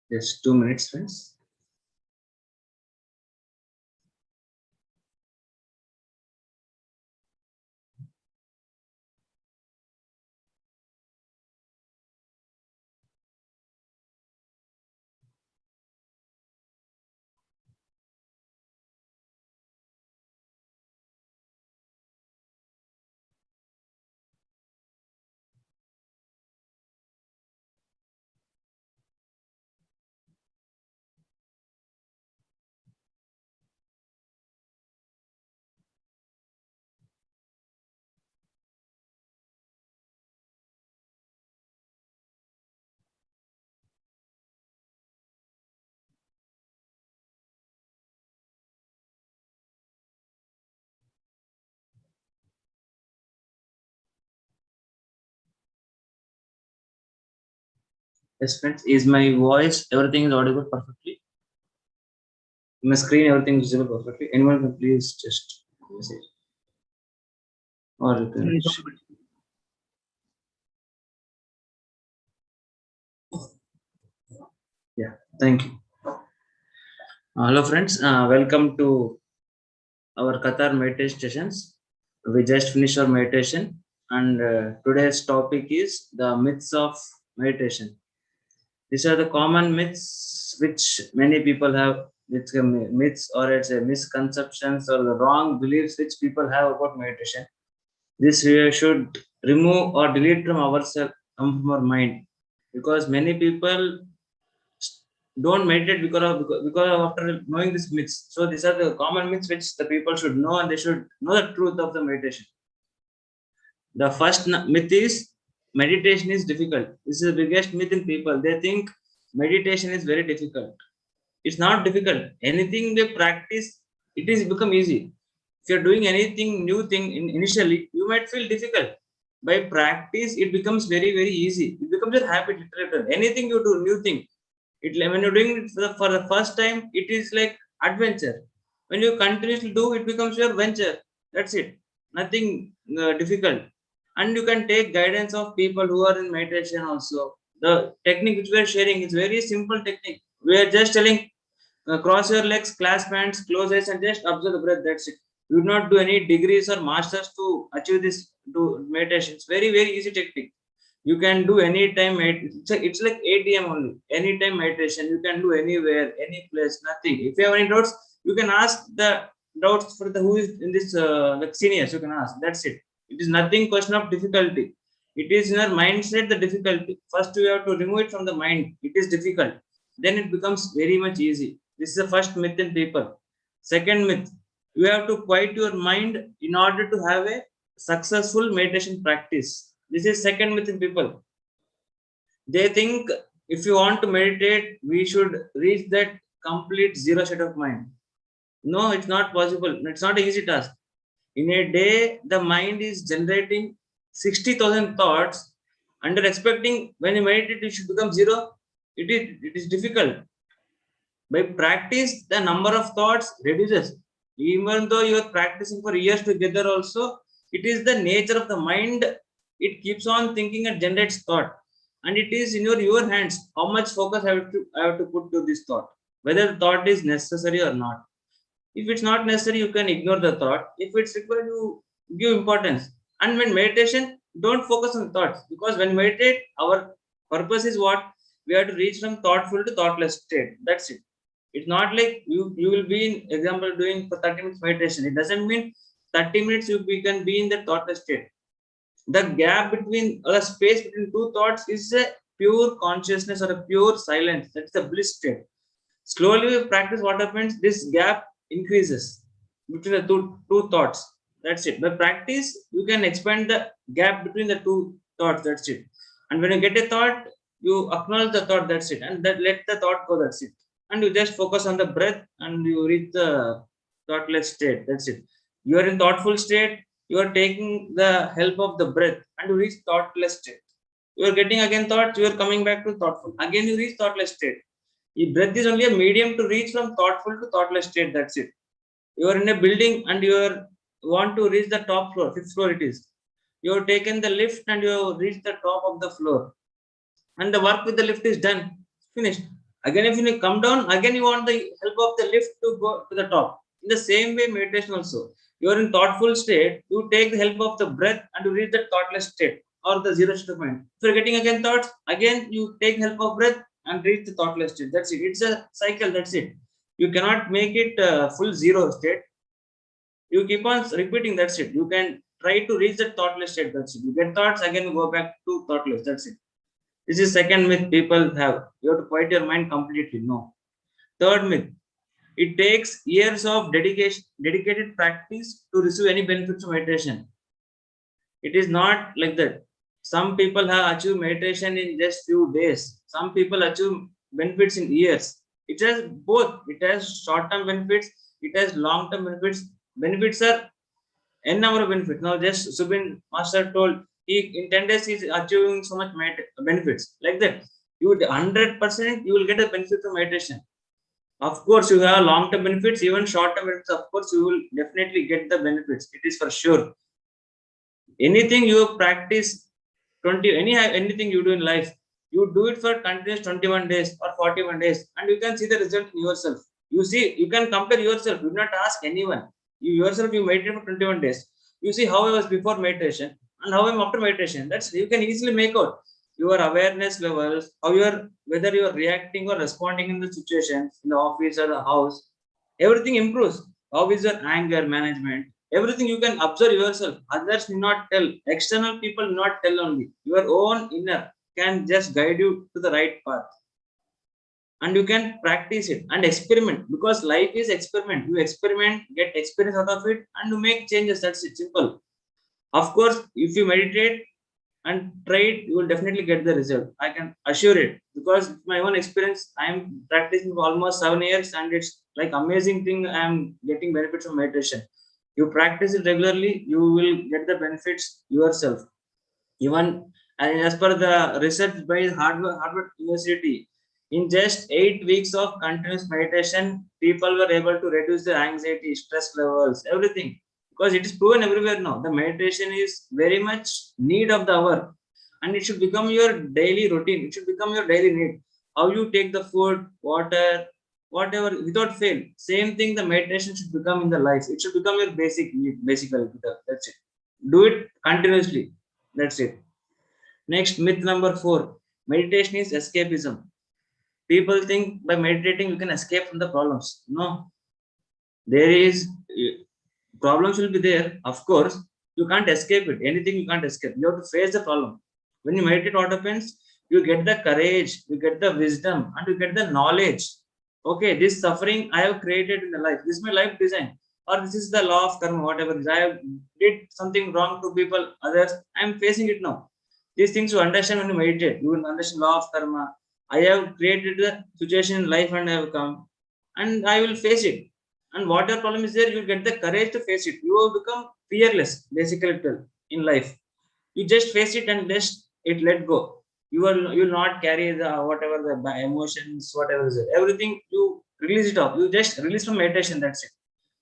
Just 2 minutes, friends. Yes, friends. Is my voice, everything is audible perfectly? My screen, everything is visible perfectly. Anyone can please just message. Or you can. Yeah, thank you. Hello, friends. Welcome to our Qatar meditation sessions. We just finished our meditation, and today's topic is the myths of meditation. These are the common myths which many people have. It's a myths or it's a misconceptions or the wrong beliefs which people have about meditation. This we should remove or delete from ourselves, from our mind, because many people don't meditate because of after knowing these myths. So these are the common myths which the people should know, and they should know the truth of the meditation. The first myth is meditation is difficult. This is the biggest myth in people. They think meditation is very difficult. It's not difficult. Anything they practice, it is become easy. If you're doing anything new thing initially, you might feel difficult. By practice, it becomes very, very easy. It becomes a habit. Literally. Anything you do, new thing. When you're doing it for the first time, it is like adventure. When you continuously do, it becomes your venture. That's it. Nothing difficult. And you can take guidance of people who are in meditation also. The technique which we are sharing is very simple technique. We are just telling cross your legs, clasp hands, close eyes, and just observe the breath. That's it. You do not do any degrees or masters to achieve this to meditation. It's very, very easy technique. You can do anytime. It's like ATM only. Anytime meditation. You can do anywhere, any place, nothing. If you have any doubts, you can ask the doubts for the who is in this like seniors. You can ask. That's it. It is nothing question of difficulty. It is in our mindset the difficulty. First, we have to remove it from the mind. It is difficult. Then it becomes very much easy. This is the first myth in people. Second myth, you have to quiet your mind in order to have a successful meditation practice. This is second myth in people. They think if you want to meditate, we should reach that complete zero state of mind. No, it's not possible. It's not an easy task. In a day, the mind is generating 60,000 thoughts, and you're expecting when you meditate, it should become zero. It is difficult. By practice, the number of thoughts reduces. Even though you are practicing for years together, also, it is the nature of the mind. It keeps on thinking and generates thought. And it is in your hands how much focus I have to put to this thought, whether the thought is necessary or not. If it's not necessary, you can ignore the thought. If it's required, you give importance. And when meditation, don't focus on thoughts, because when meditate, our purpose is what we have to reach from thoughtful to thoughtless state. That's it. It's not like you will be in example doing for 30 minutes meditation. It doesn't mean 30 minutes you can be in the thoughtless state. The gap between or the space between two thoughts is a pure consciousness or a pure silence. That's the bliss state. Slowly we practice what happens, this gap increases between the two thoughts. That's it. By practice, you can expand the gap between the two thoughts. That's it. And when you get a thought, you acknowledge the thought. That's it. And that let the thought go. That's it. And you just focus on the breath and you reach the thoughtless state. That's it. You are in thoughtful state. You are taking the help of the breath and you reach thoughtless state. You are getting again thoughts. You are coming back to thoughtful. Again, you reach thoughtless state. Breath is only a medium to reach from thoughtful to thoughtless state. That's it. You are in a building and want to reach the top floor, fifth floor it is. You have taken the lift and you have reached the top of the floor. And the work with the lift is done, finished. Again, if you come down, again you want the help of the lift to go to the top. In the same way, meditation also, you are in thoughtful state, you take the help of the breath and you reach the thoughtless state or the zero state of mind. If you're getting again thoughts, again you take help of breath and reach the thoughtless state. That's it. It's a cycle. That's it. You cannot make it full zero state. You keep on repeating. That's it. You can try to reach the thoughtless state. That's it. You get thoughts, again you go back to thoughtless. That's it. This is second myth people have. You have to quiet your mind completely. No. Third myth. It takes years of dedicated practice to receive any benefits of meditation. It is not like that. Some people have achieved meditation in just few days. Some people achieve benefits in years. It has both. It has short-term benefits. It has long-term benefits. Benefits are n number of benefits. Now, just Subin Master told he in 10 days he's achieving so much benefits. Like that, you would 100% you will get a benefit from meditation. Of course, you have long-term benefits, even short-term benefits. Of course, you will definitely get the benefits. It is for sure. Anything you practice anything you do in life, you do it for continuous 21 days or 41 days, and you can see the result in yourself. You see, you can compare yourself. You do not ask anyone. You yourself, you meditate for 21 days. You see how I was before meditation and how I'm after meditation. That's you can easily make out your awareness levels, how you are, whether you are reacting or responding in the situations in the office or the house. Everything improves. How is your anger management? Everything you can observe yourself. Others will not tell. External people will not tell only. Your own inner can just guide you to the right path. And you can practice it and experiment, because life is experiment. You experiment, get experience out of it, and you make changes. That's it. Simple. Of course, if you meditate and try it, you will definitely get the result. I can assure it, because my own experience, I am practicing for almost 7 years, and it's like amazing thing. I am getting benefits from meditation. You practice it regularly, you will get the benefits yourself. Even and as per the research by Harvard University, in just 8 weeks of continuous meditation, people were able to reduce their anxiety, stress levels, everything. Because it is proven everywhere now. The meditation is very much need of the hour, and it should become your daily routine. It should become your daily need. How you take the food, water, whatever without fail. Same thing. The meditation should become in the life. It should become your basic need. Basically, that's it. Do it continuously. That's it. Next, myth number 4. Meditation is escapism. People think by meditating you can escape from the problems. No. There is problems will be there. Of course, you can't escape it. Anything you can't escape. You have to face the problem. When you meditate, what happens? You get the courage, you get the wisdom, and you get the knowledge. Okay, this suffering I have created in the life. This is my life design. Or this is the law of karma, whatever it is. I have did something wrong to people, others. I am facing it now. These things you understand when you meditate. You will understand law of karma. I have created the situation in life and I have come. And I will face it. And whatever problem is there, you get the courage to face it. You will become fearless, basically, in life. You just face it and let go. You will not carry the whatever the emotions, whatever is it. Everything you release it off. You just release from meditation. That's it.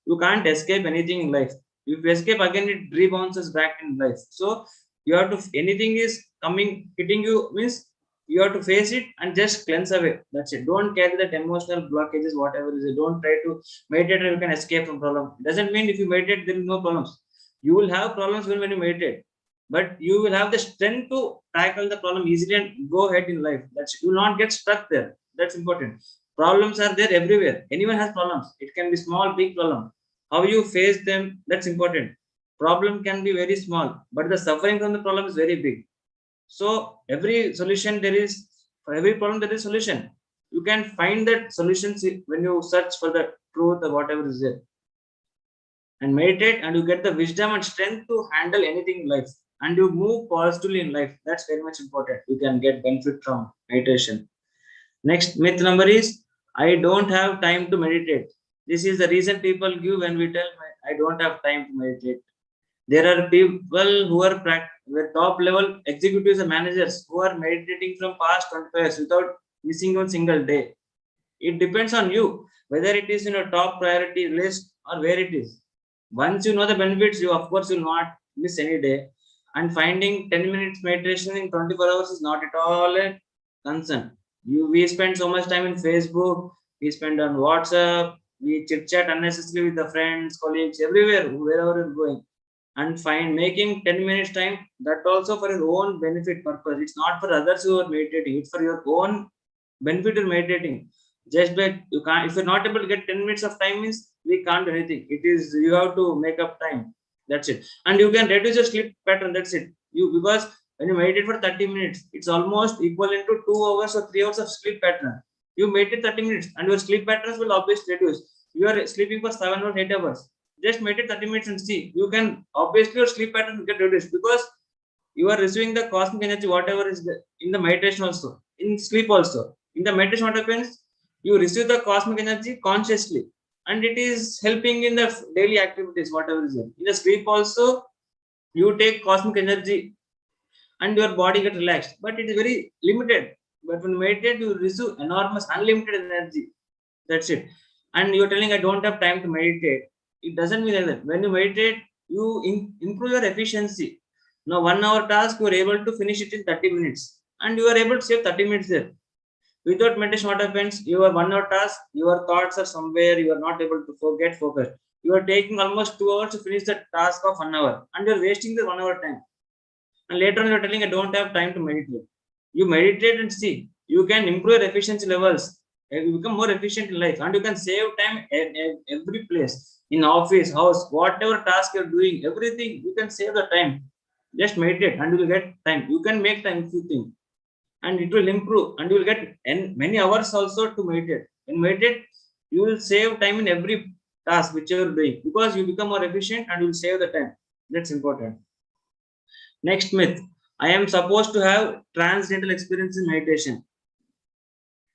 You can't escape anything in life. If you escape again, it rebounces back in life. So you have to, anything is coming hitting you means you have to face it and just cleanse away. That's it. Don't carry that emotional blockages, whatever is it. Don't try to meditate and you can escape from problem. It doesn't mean if you meditate there is no problems. You will have problems when you meditate, but you will have the strength to tackle the problem easily and go ahead in life. That's, you will not get stuck there. That's important. Problems are there everywhere. Anyone has problems. It can be small, big problem. How you face them, that's important. Problem can be very small, but the suffering from the problem is very big. So every solution there is, for every problem there is solution. You can find that solution when you search for the truth or whatever is there. And meditate, and you get the wisdom and strength to handle anything in life. And you move positively in life. That's very much important. You can get benefit from meditation. Next myth number is, I don't have time to meditate. This is the reason people give when we tell I don't have time to meditate. There are people who are the top level executives and managers who are meditating from past 25 years without missing one single day. It depends on you whether it is in your top priority list or where it is. Once you know the benefits, you of course will not miss any day. And finding 10 minutes meditation in 24 hours is not at all a concern. We spend so much time in Facebook, we spend on WhatsApp, we chit chat unnecessarily with the friends, colleagues, everywhere, wherever you're going. And find making 10 minutes time, that also for your own benefit purpose. It's not for others who are meditating, it's for your own benefit of meditating. Just by you can't, if you're not able to get 10 minutes of time means we can't do anything. It is you have to make up time. That's it. And you can reduce your sleep pattern. That's it. You because when you meditate for 30 minutes, it's almost equivalent to 2 hours or 3 hours of sleep pattern. You meditate 30 minutes and your sleep patterns will obviously reduce. You are sleeping for 7 or 8 hours. Just meditate 30 minutes and see. You can obviously your sleep pattern will get reduced because you are receiving the cosmic energy, whatever is in the meditation also, in sleep also. In the meditation, what happens? You receive the cosmic energy consciously, and it is helping in the daily activities, whatever is there. In the sleep also, you take cosmic energy and your body get relaxed, but it is very limited. But when you meditate, you receive enormous, unlimited energy. That's it. And you're telling I don't have time to meditate. It doesn't mean like that. When you meditate, you improve your efficiency. Now, 1 hour task, you are able to finish it in 30 minutes. And you are able to save 30 minutes there. Without meditation, what happens? Your 1 hour task, your thoughts are somewhere, you are not able to forget focus. You are taking almost 2 hours to finish the task of 1 hour, and you're wasting the 1 hour time. And later on, you're telling I don't have time to meditate. You meditate and see, you can improve your efficiency levels. You become more efficient in life, and you can save time at every place, in office, house, whatever task you're doing, everything you can save the time. Just meditate, and you will get time. You can make time if you think, and it will improve, and you will get many hours also to meditate. In meditate, you will save time in every task which you are doing because you become more efficient and you will save the time. That's important. Next myth. I am supposed to have transcendental experience in meditation.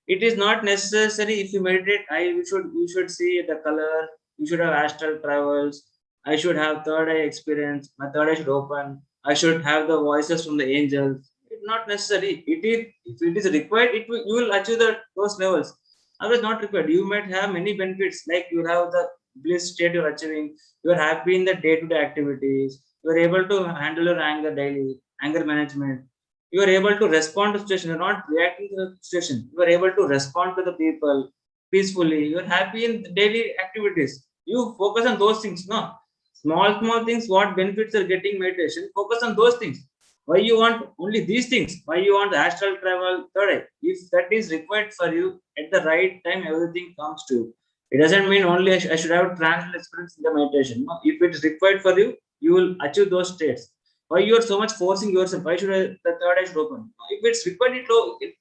It is not necessary. If you meditate, you should see the color, you should have astral travels, I should have third eye experience, my third eye should open, I should have the voices from the angels. It's not necessary. It is if it is required, you will achieve those levels. Otherwise not required. You might have many benefits, like you have the bliss state you're achieving, you are happy in the day-to-day activities, you are able to handle your anger daily, anger management, you are able to respond to situation. You're not reacting to the situation. You are able to respond to the people peacefully. You're happy in daily activities. You focus on those things. No, small things. What benefits are getting meditation? Focus on those things. Why you want only these things? Why you want astral travel? Third eye. If that is required for you at the right time, everything comes to you. It doesn't mean only I should have transcendental experience in the meditation. No, if it is required for you, you will achieve those states. Why you are so much forcing yourself? Why should the third eye should open? If it's required,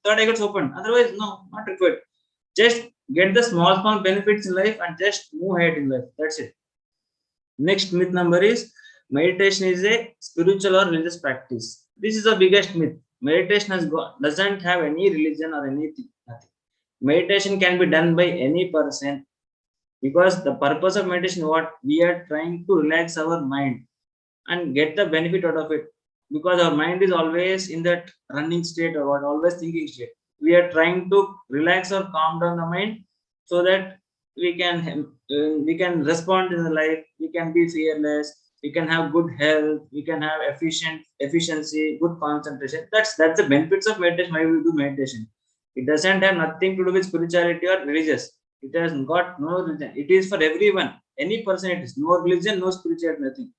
third eye gets open. Otherwise, no, not required. Just get the small benefits in life and just move ahead in life. That's it. Next myth number is meditation is a spiritual or religious practice. This is the biggest myth. Meditation doesn't have any religion or anything. Nothing. Meditation can be done by any person because the purpose of meditation, what we are trying to relax our mind and get the benefit out of it, because our mind is always in that running state or what always thinking state. We are trying to relax or calm down the mind so that we can respond in the life, we can be fearless, we can have good health, we can have efficiency, good concentration. That's the benefits of meditation. Why we do meditation? It doesn't have nothing to do with spirituality or religious. It has got no religion. It is for everyone, any person. It is no religion, no spirituality, nothing.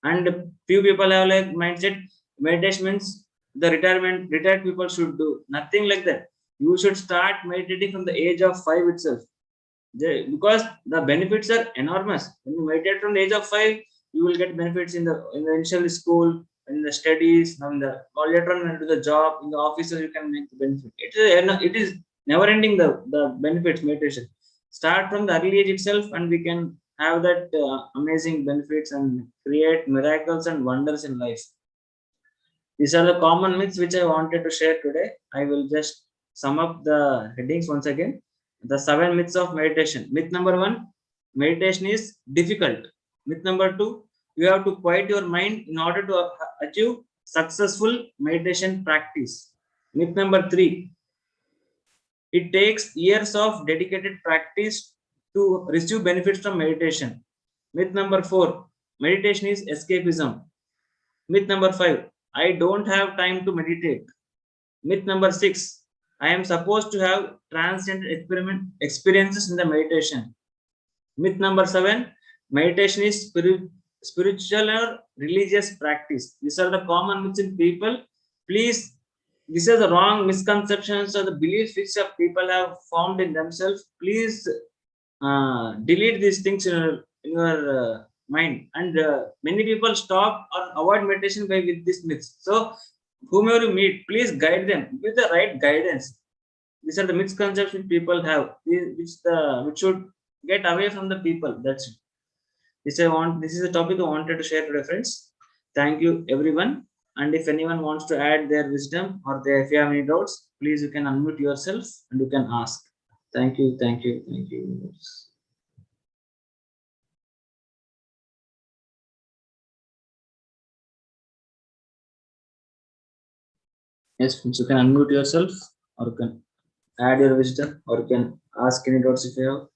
And few people have like mindset meditation means the retired people should do. Nothing like that. You should start meditating from the age of 5 itself. Because the benefits are enormous. When you meditate from the age of 5, you will get benefits in the initial school, in the studies, in the later on into the job, in the offices you can make the benefit. It is never ending, the benefits meditation. Start from the early age itself, and we can have that amazing benefits and create miracles and wonders in life. These are the common myths which I wanted to share today. I will just sum up the headings once again. The 7 myths of meditation. Myth number 1, meditation is difficult. Myth number 2, you have to quiet your mind in order to achieve successful meditation practice. Myth number 3, it takes years of dedicated practice to receive benefits from meditation. Myth number 4, meditation is escapism. Myth number 5, I don't have time to meditate. Myth number 6, I am supposed to have transcendent experiences in the meditation. Myth number 7, meditation is spiritual or religious practice. These are the common myths in people. Please, these are the wrong misconceptions or the beliefs which people have formed in themselves. Please delete these things in your mind. And many people stop or avoid meditation by with these myths. So, whomever you meet, please guide them with the right guidance. These are the misconceptions people have, which should get away from the people. That's it. This is a topic I wanted to share today, friends. Thank you, everyone. And if anyone wants to add their wisdom or if you have any doubts, please you can unmute yourself and you can ask. Thank you, thank you, thank you. Yes, friends, you can unmute yourself or you can add your wisdom or you can ask any doubts if you have.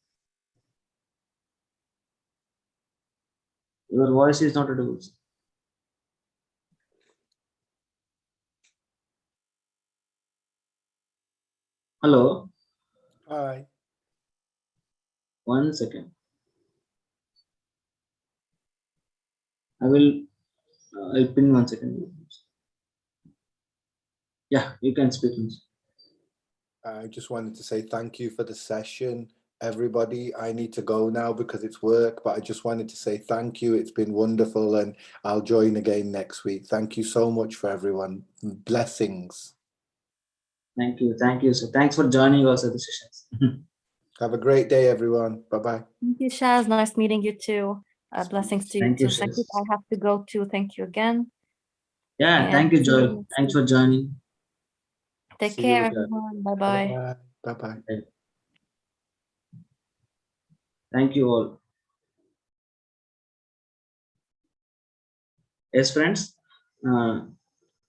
Your voice is not audible. Hello. Hi. 1 second. I'll pin 1 second. Yeah, you can speak. I just wanted to say thank you for the session, everybody. I need to go now because it's work, but I just wanted to say thank you. It's been wonderful, and I'll join again next week. Thank you so much for everyone. Blessings. Thank you. Thank you. So thanks for joining us at the sessions. Have a great day, everyone. Bye-bye. Thank you, Shaz. Nice meeting you too. Blessings to you Thank you, too. Thank you. Shaz. I have to go too. Thank you again. Yeah, And thank you, see Joel. next Thanks week. for joining. Take See you care, again. everyone. Bye-bye. Bye-bye. Bye-bye. Thank you all. Yes, friends.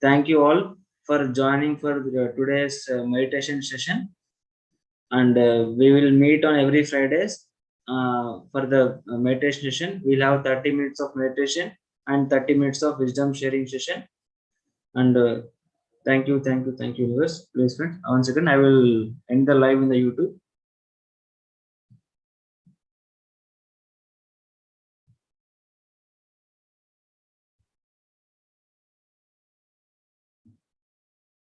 Thank you all for joining for today's meditation session. And we will meet on every Fridays for the meditation session. We'll have 30 minutes of meditation and 30 minutes of wisdom sharing session. And thank you, viewers. Please, friends. Once again, I will end the live in the YouTube.